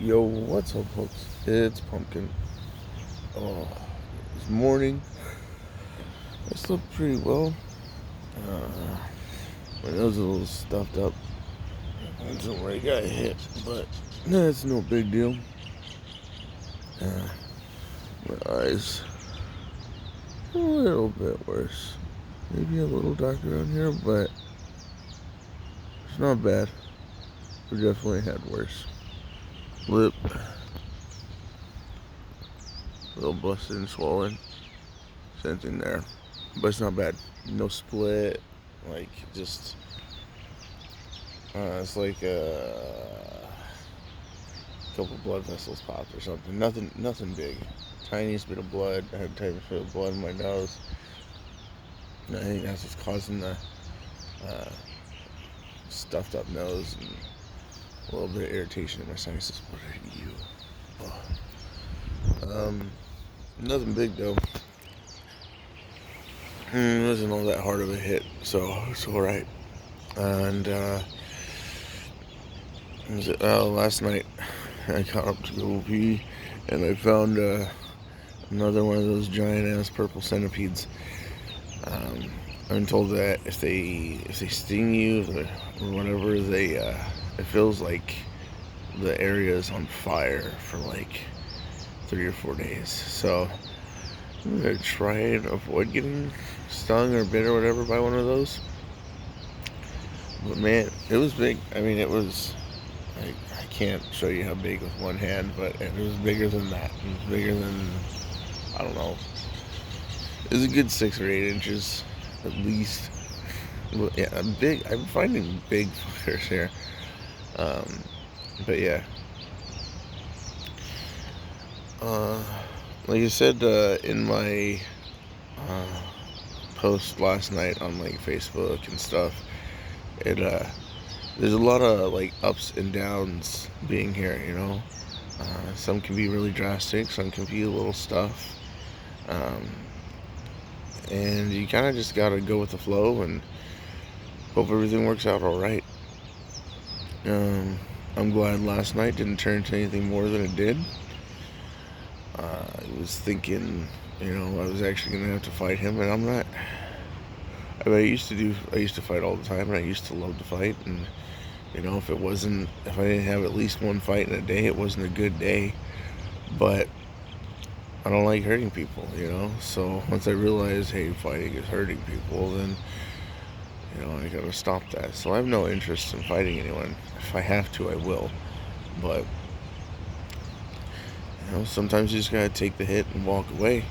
Yo, what's up, folks? It's Pumpkin. Oh, this morning I slept pretty well. Uh, my nose is a little stuffed up. That's where I got hit, but that's no big deal. Uh, my eyes a little bit worse. Maybe a little darker around here, but it's not bad. We definitely had worse. Lip, a little busted and swollen. Same thing there, but it's not bad. No split, like just it's like a couple blood vessels popped or something. Nothing big. Tiniest bit of blood. I had a tiniest bit of blood in my nose. And I think that's what's causing the uh, stuffed up nose and a little bit of irritation in my sinuses. What are you? Nothing big though. It wasn't all that hard of a hit, so it's all right. And last night I got up to go pee, and I found another one of those giant ass purple centipedes. Um, I'm told that if they sting you or whatever, it feels like the area is on fire for like 3 or 4 days. So I'm gonna try and avoid getting stung or bit or whatever by one of those. But man, it was big. I mean, it was. I can't show you how big with one hand, but it was bigger than that. It was bigger than, I don't know. It was a good 6 or 8 inches, at least. Well, yeah, big. I'm finding big fuckers here. Um, but yeah. Uh, like I said in my uh, post last night on like Facebook and stuff, it there's a lot of like ups and downs being here. Some can be really drastic, some can be a little stuff. Um, and you kind of just gotta go with the flow and hope everything works out all right. I'm glad last night didn't turn into anything more than it did. I was thinking, I was actually gonna have to fight him, and I'm not. I mean, I used to fight all the time, and I used to love to fight. And if I didn't have at least one fight in a day, it wasn't a good day. But I don't like hurting people. So once I realized, hey, fighting is hurting people, then I gotta stop that. So I have no interest in fighting anyone. If I have to, I will. But sometimes you just gotta take the hit and walk away.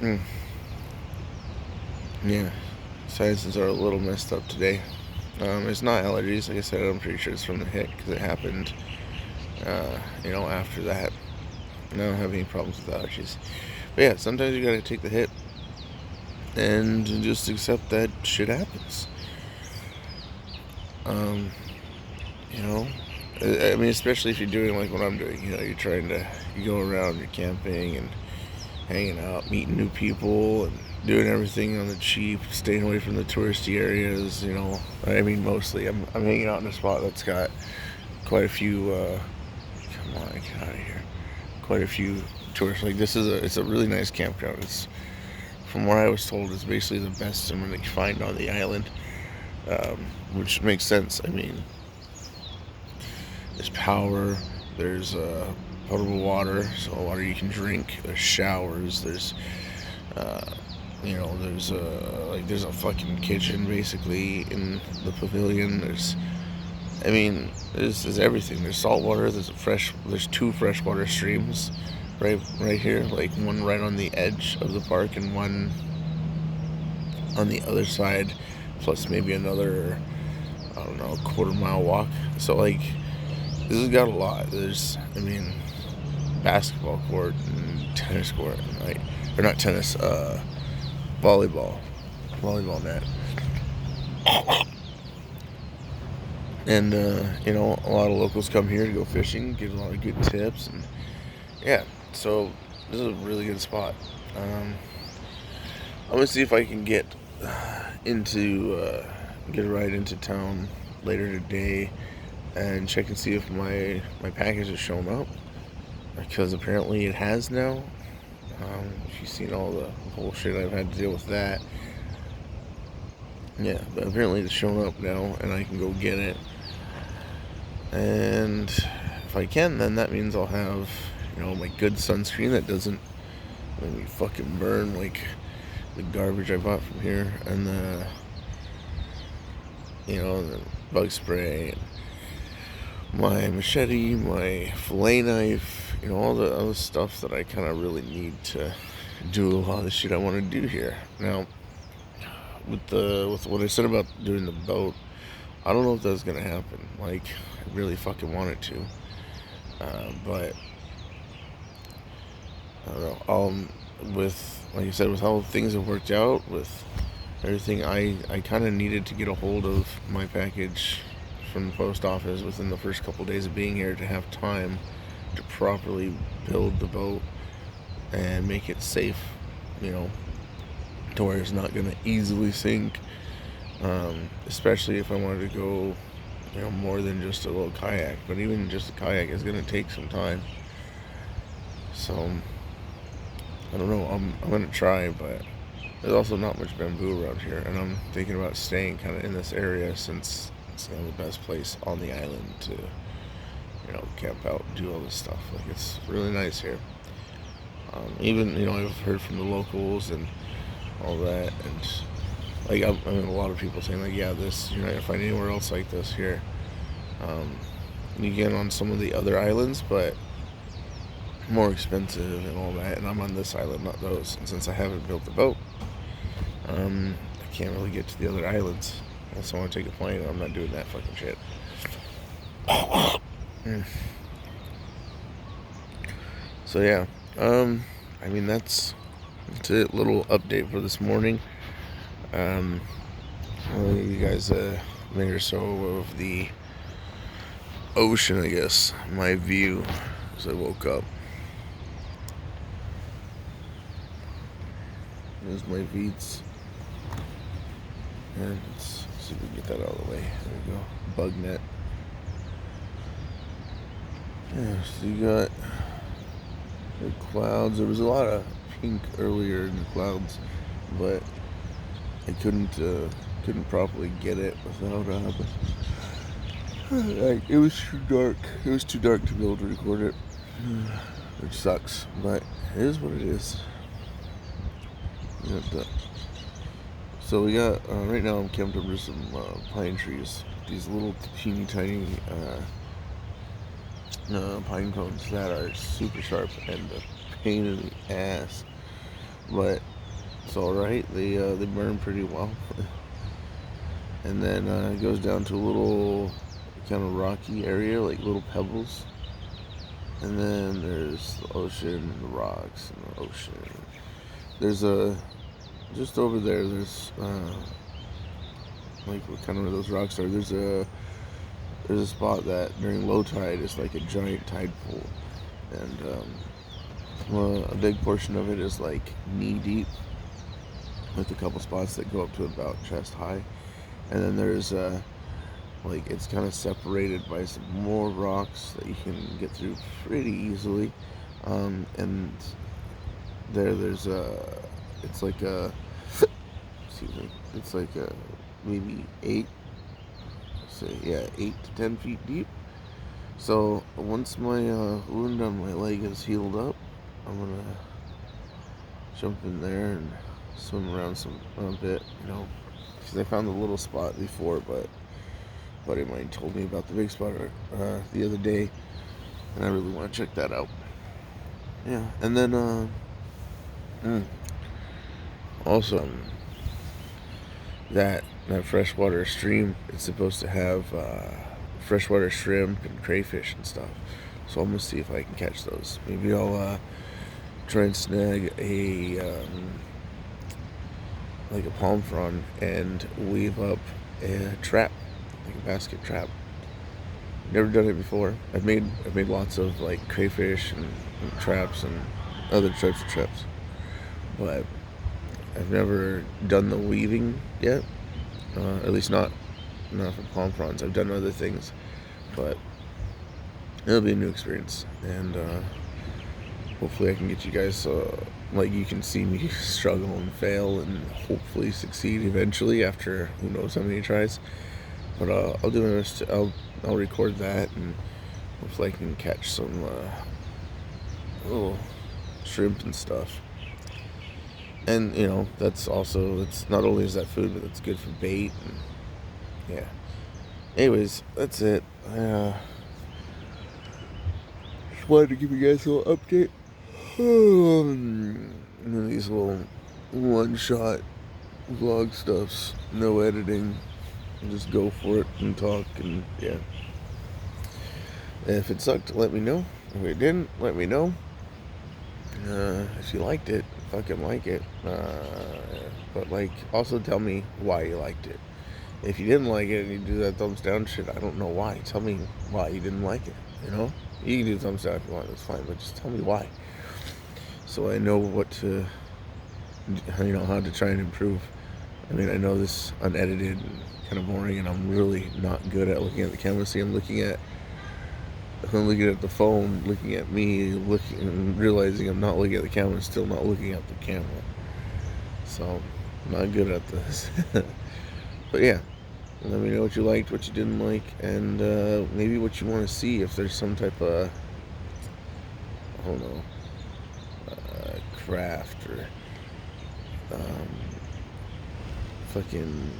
Mm, yeah, sinuses are a little messed up today. It's not allergies, like I said. I'm pretty sure it's from the hit because it happened. After that, I don't have any problems with allergies. But yeah, sometimes you gotta take the hit and just accept that shit happens. Um, you know, I mean, especially if you're doing like what I'm doing. You go around, you're camping and hanging out, meeting new people, and doing everything on the cheap, staying away from the touristy areas. I mean, mostly I'm hanging out in a spot that's got quite a few. Come on, get out of here! Quite a few tourists. Like it's a really nice campground. It's from what I was told, it's basically the best cinema you find on the island, which makes sense. I mean, there's power, there's potable water, so water you can drink. There's showers. Uh, there's a fucking kitchen basically in the pavilion. There's everything. There's salt water. There's two freshwater streams, right here. Like one right on the edge of the park and one on the other side, plus maybe another, I don't know, quarter-mile walk. So like, this has got a lot. Basketball court and tennis court, and or not tennis, volleyball net, and a lot of locals come here to go fishing, get a lot of good tips, and yeah, so this is a really good spot. I'm gonna see if I can into get a ride into town later today and check and see if my package has shown up, because apparently it has now. If you've seen all the bullshit I've had to deal with that, yeah, but apparently it's shown up now, and I can go get it. And if I can, then that means I'll have, my good sunscreen that doesn't make me fucking burn like the garbage I bought from here, and the bug spray, my machete, my fillet knife, all the other stuff that I kind of really need to do a lot of the shit I want to do here. Now, with what I said about doing the boat, I don't know if that's gonna happen. Like, I really fucking want it to, but I don't know. With, like I said, with how things have worked out, with everything, I kind of needed to get a hold of my package from the post office within the first couple days of being here to have time to properly build the boat and make it safe, to where it's not going to easily sink, especially if I wanted to go, more than just a little kayak. But even just a kayak is going to take some time. So, I don't know. I'm going to try, but there's also not much bamboo around here, and I'm thinking about staying kind of in this area since it's the best place on the island to, camp out and do all this stuff. Like, it's really nice here. Even, I've heard from the locals and all that, and like, I mean, a lot of people saying like, yeah, you're not gonna find anywhere else like this here. You get on some of the other islands, but more expensive and all that, and I'm on this island, not those. And since I haven't built the boat, I can't really get to the other islands. Unless I want to take a plane, I'm not doing that fucking shit. So yeah, I mean, that's it. Little update for this morning. I'll give you guys a minute or so of the ocean, I guess. My view as I woke up. There's my Veets. And let's see if we can get that out of the way. There we go. Bug net. Yeah, so you got the clouds. There was a lot of pink earlier in the clouds, but I couldn't properly get it without it was too dark. It was too dark to be able to record it, which sucks, but it is what it is. So we got right now I'm camped under some pine trees. These little teeny tiny pine cones that are super sharp and a pain in the ass, but it's all right. They burn pretty well. And then it goes down to a little kind of rocky area, like little pebbles. And then there's the ocean, the rocks, and the ocean. There's just over there. There's like what kind of where those rocks are. There's a spot that during low tide is like a giant tide pool, and a big portion of it is like knee deep, with a couple spots that go up to about chest high, and then there's like it's kind of separated by some more rocks that you can get through pretty easily, and there's it's like a excuse me, it's like a maybe 8 to 10 feet deep. So once my wound on my leg is healed up, I'm gonna jump in there and swim around a bit, because I found the little spot before, but a buddy of mine told me about the big spot the other day, and I really want to check that out. Yeah, and then also that freshwater stream, it's supposed to have freshwater shrimp and crayfish and stuff. So I'm gonna see if I can catch those. Maybe I'll try and snag like a palm frond and weave up a trap, like a basket trap. Never done it before. I've made lots of like crayfish and traps and other types of traps, but I've never done the weaving yet. At least not for palm fronds. I've done other things, but it'll be a new experience, and hopefully I can get you guys like you can see me struggle and fail and hopefully succeed eventually after who knows how many tries. But I'll do my best. I'll record that, and hopefully I can catch some little shrimp and stuff. And that's also, it's not only is that food, but it's good for bait. And yeah. Anyways, that's it. I just wanted to give you guys a little update. And then these little one-shot vlog stuffs, no editing. Just go for it and talk, and yeah. If it sucked, let me know. If it didn't, let me know. If you liked it, fucking like it. But also tell me why you liked it. If you didn't like it and you do that thumbs down shit, I don't know why. Tell me why you didn't like it. You can do thumbs down if you want. That's fine, but just tell me why, so I know what to, how to try and improve. I mean, I know this unedited and kind of boring, and I'm really not good at looking at the camera. See, I'm looking at the phone, looking at me, looking and realizing I'm not looking at the camera, still not looking at the camera. So, I'm not good at this. But yeah, let me know what you liked, what you didn't like, and maybe what you want to see. If there's some type of, I don't know, craft or fucking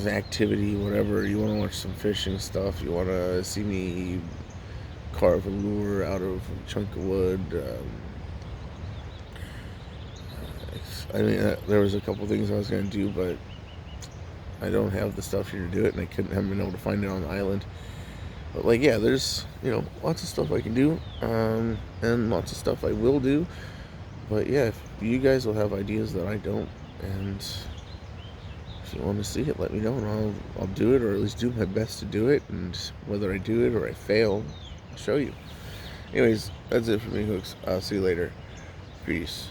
activity, whatever. You want to watch some fishing stuff. You want to see me carve a lure out of a chunk of wood. I mean, there was a couple things I was going to do, but I don't have the stuff here to do it, and haven't been able to find it on the island. But yeah, there's lots of stuff I can do, and lots of stuff I will do. But yeah, if you guys will have ideas that I don't, and if you want to see it, let me know, and I'll do it, or at least do my best to do it. And whether I do it or I fail, I'll show you. Anyways, that's it for me, Hooks. I'll see you later. Peace.